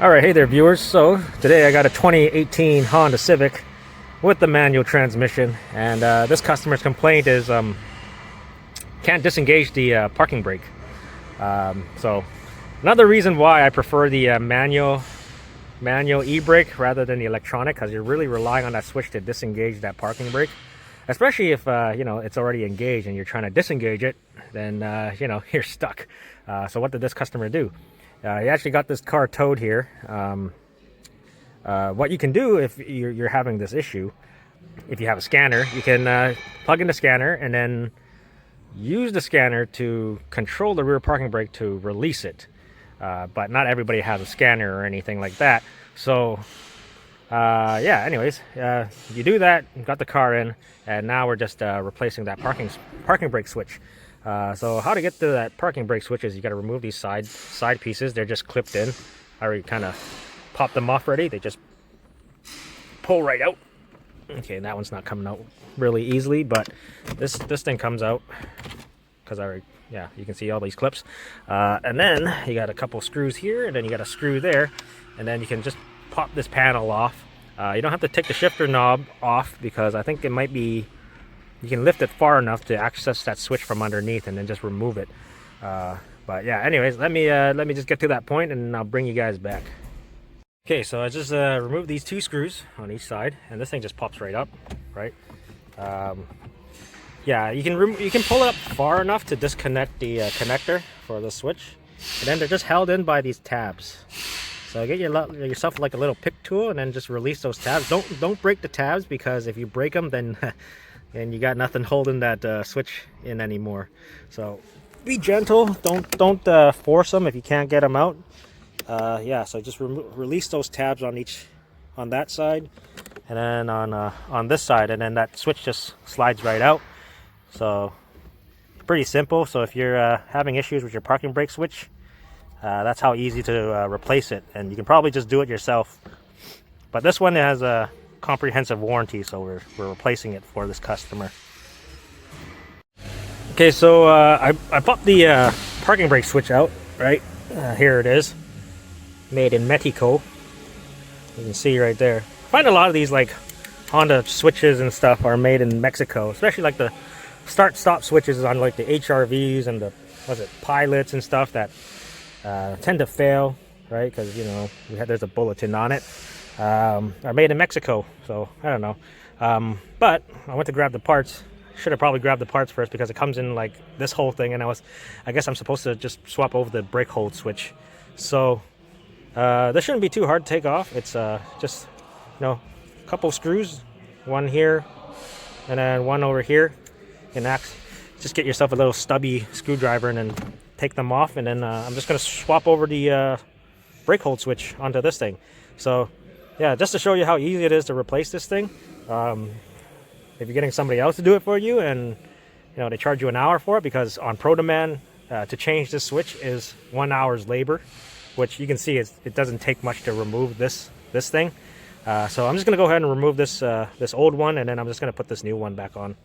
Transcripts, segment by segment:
Alright, hey there viewers. So today I got a 2018 Honda Civic with the manual transmission, and this customer's complaint is can't disengage the parking brake. So another reason why I prefer the manual e-brake rather than the electronic, because you're really relying on that switch to disengage that parking brake, especially if it's already engaged and you're trying to disengage it. Then you're stuck. So what did this customer do? He actually got this car towed here. What you can do if you're having this issue, if you have a scanner, you can plug in the scanner and then use the scanner to control the rear parking brake to release it. But not everybody has a scanner or anything like that. So anyways, you do that, you got the car in, and now we're just replacing that parking brake switch. So how to get to that parking brake switch is you got to remove these side pieces. They're just clipped in. I already kind of popped them off already. They just pull right out. Okay, that one's not coming out really easily, but this thing comes out because you can see all these clips. And then you got a couple screws here, and then you got a screw there, and then you can just pop this panel off. You don't have to take the shifter knob off because I think it might be. You can lift it far enough to access that switch from underneath and then just remove it. But yeah, anyways, let me just get to that point and I'll bring you guys back. Okay, so I just removed these two screws on each side, and this thing just pops right up, right? Yeah, you can pull it up far enough to disconnect the connector for the switch, and then they're just held in by these tabs. So get yourself like a little pick tool and then just release those tabs. Don't break the tabs, because if you break them, then and you got nothing holding that switch in anymore. So be gentle. Don't force them if you can't get them out. So just release those tabs on that side, and then on this side, and then that switch just slides right out. So pretty simple. So if you're having issues with your parking brake switch, that's how easy to replace it, and you can probably just do it yourself. But this one has a comprehensive warranty, so we're replacing it for this customer. Okay, so I popped the parking brake switch out, right? Here it is, made in Mexico. You can see right there. I find a lot of these like Honda switches and stuff are made in Mexico, especially like the start-stop switches on like the HRVs and the pilots and stuff that tend to fail, right? Because there's a bulletin on it. Are made in Mexico, so I don't know. But I went to grab the parts. Should have probably grabbed the parts first, because it comes in like this whole thing, and I guess I'm supposed to just swap over the brake hold switch. So this shouldn't be too hard to take off. It's just a couple screws, one here and then one over here, and just get yourself a little stubby screwdriver and then take them off, and then I'm just going to swap over the brake hold switch onto this thing. So yeah, just to show you how easy it is to replace this thing. If you're getting somebody else to do it for you, and they charge you an hour for it, because on Pro Demand to change this switch is 1 hour's labor, which you can see it doesn't take much to remove this thing. So I'm just going to go ahead and remove this old one, and then I'm just going to put this new one back on,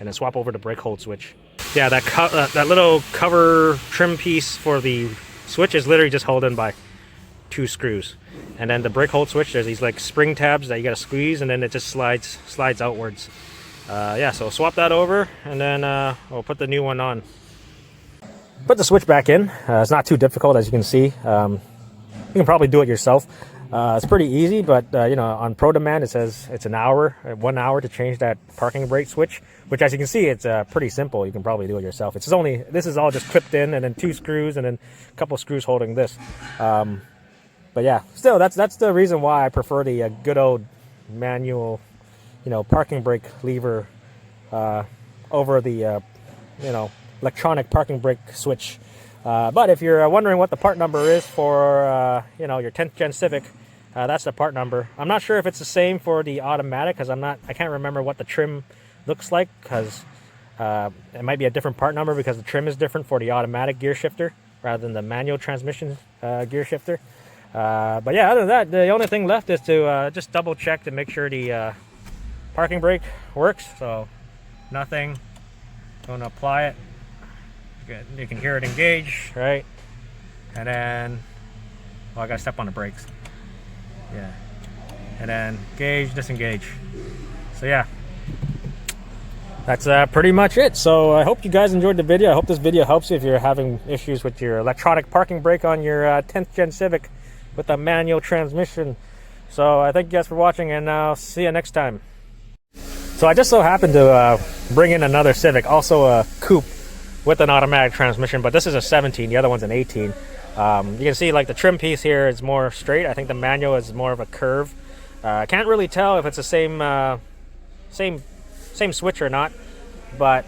and then swap over the brake hold switch. Yeah, that little cover trim piece for the switch is literally just held in by 2 screws, and then the brake hold switch, there's these like spring tabs that you got to squeeze, and then it just slides outwards. So swap that over, and then we'll put the new one on. Put the switch back in. It's not too difficult, as you can see. You can probably do it yourself. It's pretty easy, but on Pro Demand it says it's 1 hour to change that parking brake switch, which, as you can see, it's pretty simple. You can probably do it yourself. This is all just clipped in, and then 2 screws, and then a couple screws holding this. But yeah, still, that's the reason why I prefer the good old manual, parking brake lever over the electronic parking brake switch. But if you're wondering what the part number is for your 10th gen Civic, that's the part number. I'm not sure if it's the same for the automatic, because I can't remember what the trim looks like, because it might be a different part number, because the trim is different for the automatic gear shifter rather than the manual transmission gear shifter. But yeah, other than that, the only thing left is to just double check to make sure the parking brake works. So nothing. Going to apply it. You can hear it engage, right? And then Oh, I gotta step on the brakes. Yeah. And then gauge, disengage. So yeah. That's pretty much it. So I hope you guys enjoyed the video. I hope this video helps you if you're having issues with your electronic parking brake on your 10th gen Civic with a manual transmission. So I thank you guys for watching, and I'll see you next time. So I just so happened to bring in another Civic, also a coupe with an automatic transmission, but this is a 17, the other one's an 18. You can see like the trim piece here is more straight. I think the manual is more of a curve. I can't really tell if it's the same switch or not, but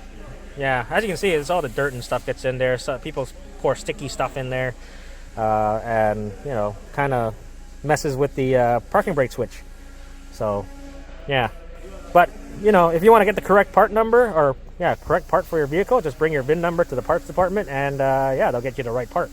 yeah, as you can see, it's all the dirt and stuff gets in there. So people pour sticky stuff in there, and you know, kind of messes with the parking brake switch. So yeah, but you know, if you want to get the correct part number, or yeah, correct part for your vehicle, just bring your VIN number to the parts department, and yeah, they'll get you the right part.